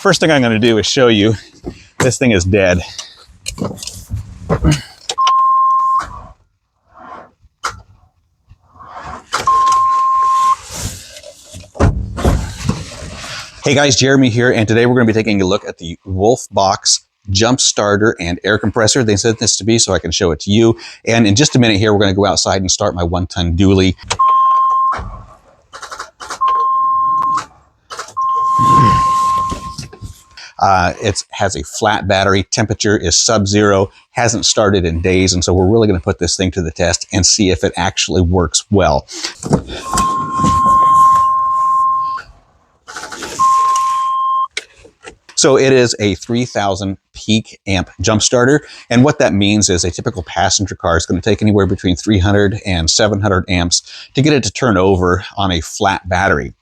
first thing I'm going to do is show you this thing is dead. Hey guys, Jeremy here, and today we're going to be taking a look at the WOLFBOX jump starter and air compressor. They sent this to me so I can show it to you. And in just a minute here, we're going to go outside and start my 1-ton dually. It has a flat battery, temperature is sub-zero, hasn't started in days, and so we're really going to put this thing to the test and see if it actually works well. So it is a 3000 peak amp jump starter, and what that means is a typical passenger car is going to take anywhere between 300 and 700 amps to get it to turn over on a flat battery.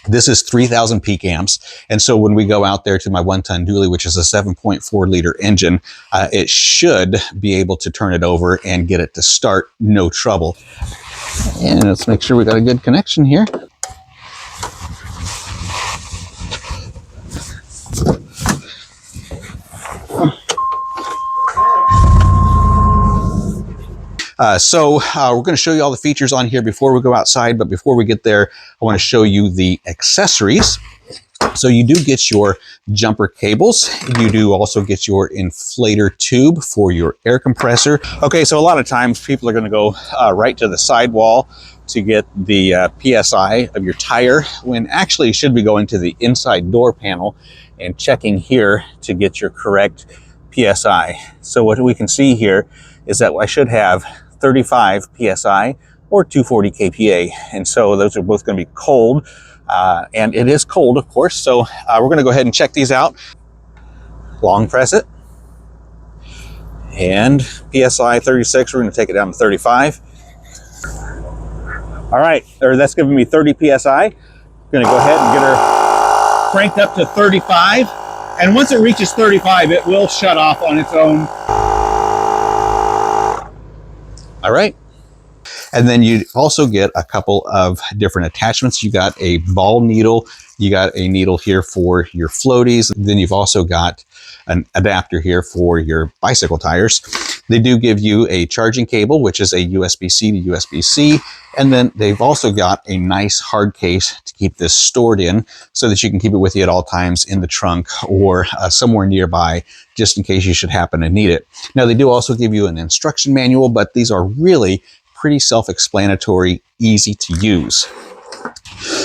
This is 3000 peak amps, and so when we go out there to my 1-ton dually, which is a 7.4 liter engine, it should be able to turn it over and get it to start no trouble. And let's make sure we got a good connection here. We're going to show you all the features on here before we go outside, but before we get there, I want to show you the accessories. So you do get your jumper cables. You do also get your inflator tube for your air compressor. Okay, so a lot of times people are going to go right to the sidewall to get the PSI of your tire, when actually you should be going to the inside door panel and checking here to get your correct PSI. So what we can see here is that I should have 35 PSI or 240 kPa. And so those are both going to be cold. And it is cold, of course. So we're going to go ahead and check these out. Long press it. And PSI 36, we're going to take it down to 35. All right, that's giving me 30 PSI. I'm going to go ahead and get her cranked up to 35. And once it reaches 35, it will shut off on its own. All right. And then you also get a couple of different attachments. You got a ball needle. You got a needle here for your floaties. Then you've also got an adapter here for your bicycle tires. They do give you a charging cable, which is a USB-C to USB-C. And then they've also got a nice hard case to keep this stored in so that you can keep it with you at all times in the trunk or somewhere nearby, just in case you should happen to need it. Now, they do also give you an instruction manual, but these are really pretty self-explanatory, easy to use.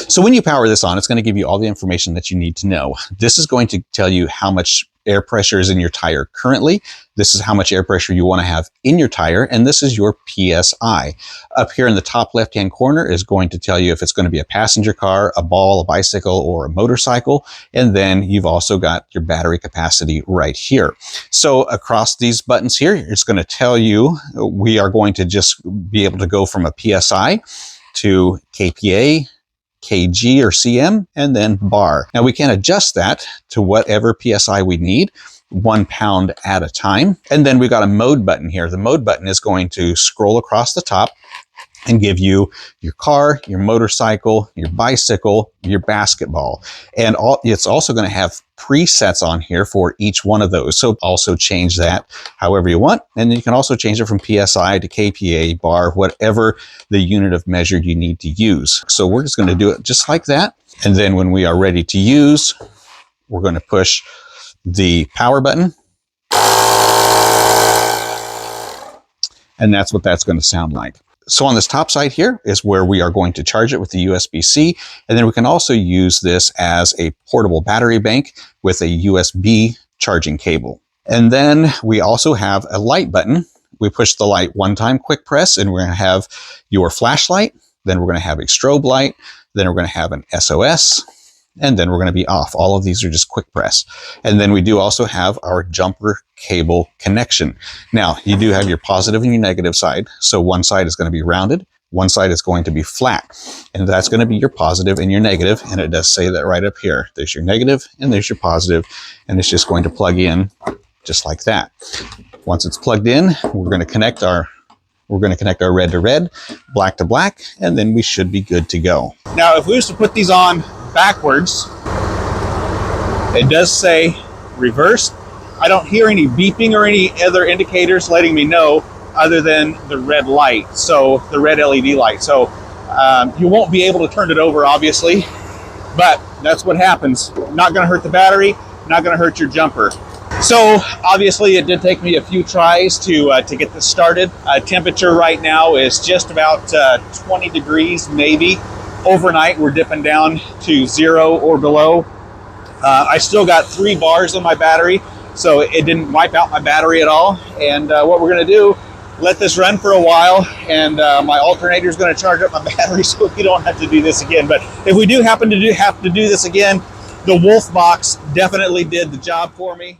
So when you power this on, it's going to give you all the information that you need to know. This is going to tell you how much air pressure is in your tire currently. This is how much air pressure you want to have in your tire, and this is your PSI. Up here in the top left-hand corner is going to tell you if it's going to be a passenger car, a ball, a bicycle, or a motorcycle, and then you've also got your battery capacity right here. So across these buttons here, it's going to tell you we are going to just be able to go from a PSI to kPa, kg or cm, and then bar. Now we can adjust that to whatever PSI we need, 1 pound at a time. And then we've got a mode button here. The mode button is going to scroll across the top and give you your car, your motorcycle, your bicycle, your basketball. And it's also going to have presets on here for each one of those. So also change that however you want. And then you can also change it from PSI to kPa, bar, whatever the unit of measure you need to use. So we're just going to do it just like that. And then when we are ready to use, we're going to push the power button. And that's what that's going to sound like. So on this top side here is where we are going to charge it with the USB-C. And then we can also use this as a portable battery bank with a USB charging cable. And then we also have a light button. We push the light one time, quick press, and we're going to have your flashlight. Then we're going to have a strobe light. Then we're going to have an SOS. And then we're going to be off. All of these are just quick press. And then we do also have our jumper cable connection. Now, you do have your positive and your negative side. So one side is going to be rounded. One side is going to be flat. And that's going to be your positive and your negative. And it does say that right up here. There's your negative and there's your positive. And it's just going to plug in just like that. Once it's plugged in, we're going to connect our red to red, black to black, and then we should be good to go. Now, if we was to put these on backwards, It does say reversed. I don't hear any beeping or any other indicators letting me know other than the red light, so the red LED light. So you won't be able to turn it over, obviously, but that's what happens. Not going to hurt the battery, not going to hurt your jumper. So obviously it did take me a few tries to get this started. Temperature right now is just about 20 degrees maybe. Overnight we're dipping down to 0 or below. I still got 3 bars on my battery, so it didn't wipe out my battery at all. And what we're going to do, let this run for a while, and my alternator is going to charge up my battery so we don't have to do this again. But if we do happen to have to do this again, the WOLFBOX definitely did the job for me.